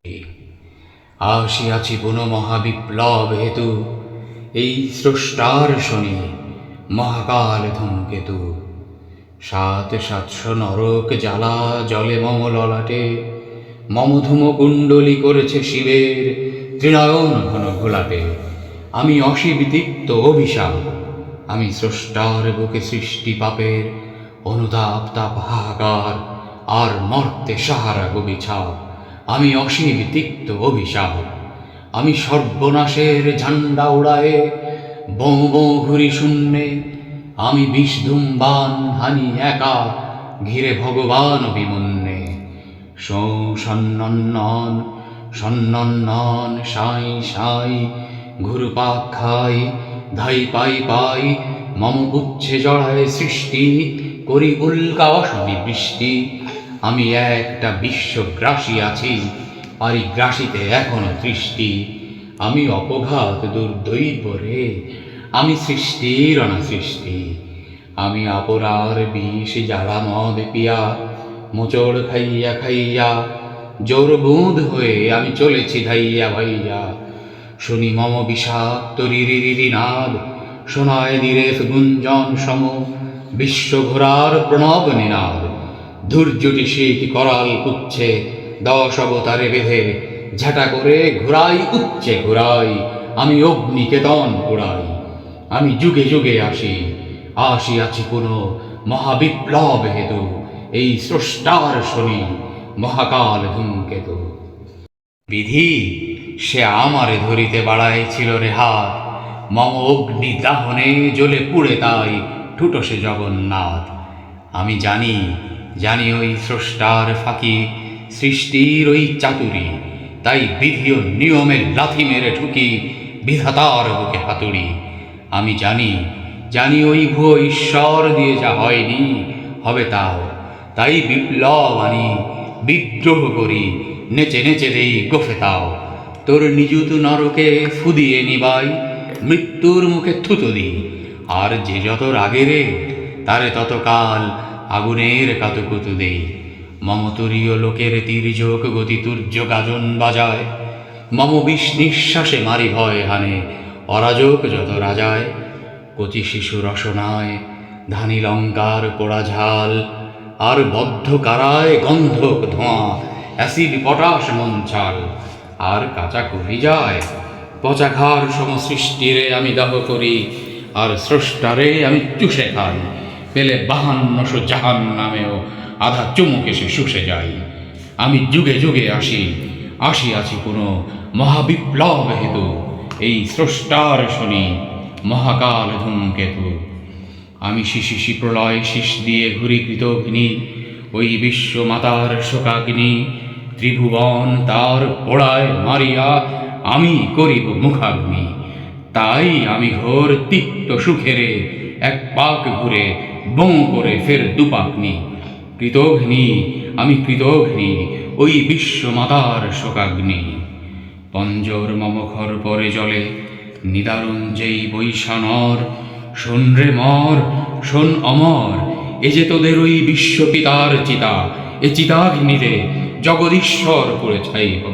আসিয়াছি পুনঃ মহাবিপ্লব হেতু, এই স্রষ্টার শনি মহাকাল ধূমকেতু। ৭৭০০ নরক জ্বালা জলে মম ললাটে, মম ধূমকুণ্ডলী করেছে শিবের ত্রিনয়ন ঘন ঘোলাটে। আমি অশিব তিক্ত অভিশাপ, আমি স্রষ্টার বুকে সৃষ্টি পাপের অনুতাপ তাপ হাহাকার, আর মর্তে সাহারা গবিছাপ। আমি অশিব তিক্ত অভিশাপ, আমি সর্বনাশের ঝান্ডা উড়ায়ে বৌ বৌ ঘুরি শূন্যে। আমি বিষধূমবান হানি একা, ঘিরে ভগবান অভিমন্যে। সৌ সন্নন্নন সন্নন্নন সাই সাই ঘুরপাক খাই, ধাই পাই পাই মম পুচ্ছে জড়ায় সৃষ্টি, করি উল্কা অশনি বৃষ্টি। আমি একটা বিশ্বগ্রাসী আছি, পারিগ্রাসীতে এখনো দৃষ্টি। আমি অপঘাত দুর্দৈব রে, আমি সৃষ্টির অনাসৃষ্টি। আমি অপরার বিষ জ্বালা মদ পিয়া, মোচড় খাইয়া খাইয়া জোর বুঁদ হয়ে আমি চলেছি ধাইয়া ভাইয়া। শুনি মম বিষাক্ত রিরি নাদ, শোনায় দিরেফ গুঞ্জন সম বিশ্বঘোরার প্রণব নিনাদ। ধৈর্যটি শিখ করাল পুচ্ছে ১০ অবতারে বেঁধে, ঝাঁটা করে ঘোরাই উচ্চে ঘোরাই, আমি অগ্নিকেতন পোড়াই। আমি যুগে যুগে আসিয়াছি পুনঃ মহাবিপ্লব হেতু, এই স্রষ্টার শনি মহাকাল ধূমকেতু। বিধি সে আমারে ধরিতে বাড়াইছিল রে হাত, মম অগ্নি দাহনে জ্বলে পুড়ে তাই ঠুটো সে জগন্নাথ। আমি জানি জানি ওই স্রষ্টার ফাঁকি, সৃষ্টির ওই চাতুরি, তাই বিধি ও নিয়মের লাথি মেরে ঠুকি বিধাতার বুকে হাতুড়ি। আমি জানি জানি ওই ভুয়ো ঈশ্বর দিয়ে যা হয়নি হবে তাও, তাই বিপ্লব আনি বিদ্রোহ করি, নেচে নেচে দেই গোফে তাও। তোর নিযুত নরকে ফুদিয়ে নিবাই, মৃত্যুর মুখে থুতো দিই। আর যে যত রাগে রে, তারে ততকাল আগুনের কাতুকুতু দেই। মমতুরীয় লোকের তির্যক গতি তুর্য গাজন বাজায়, মম বিষ নিঃশ্বাসে মারি ভয় হানে অরাজক যত রাজায়। কচি শিশু রসনায় ধানি লঙ্কার পোড়া ঝাল, আর বদ্ধ কারায় গন্ধক ধোঁয়া অ্যাসিড পটাশ মঞ্চাল। আর কাঁচা করি যায় পচাঘার সমসৃষ্টিরে আমি দাহ করি, আর স্রষ্টারে আমি চুষে খাই। পেলে ৫২০০ জাহান নামেও আধা চুমুক এসে শুষে যাই। আমি যুগে যুগে আসিয়াছি পুনঃ মহাবিপ্লব হেতু, এই স্রষ্টার শনি মহাকাল ধূমকেতু। আমি শিশি প্রলয় শীষ দিয়ে ঘুরি কৃতঘ্নি, ওই বিশ্বমাতার শোকাগ্নি। ত্রিভুবন তার পোড়ায় মারিয়া আমি করিব মুখাগ্নি। তাই আমি ঘোর তিক্ত সুখেরে এক পাক ঘুরে বঁ করে ফের দুপাকনি। কৃতঘ্নি আমি কৃতঘ্নি, ওই বিশ্বমাতার শোকাগ্নি। পঞ্জর মমখর পরে জলে নিদারুণ যেই বৈশানর। শোন রে মর, শোন অমর, এ যে তোদের ওই বিশ্বপিতার চিতা। এ চিতাগ্নিতে জগদীশ্বর পুড়ে ছাই হবে।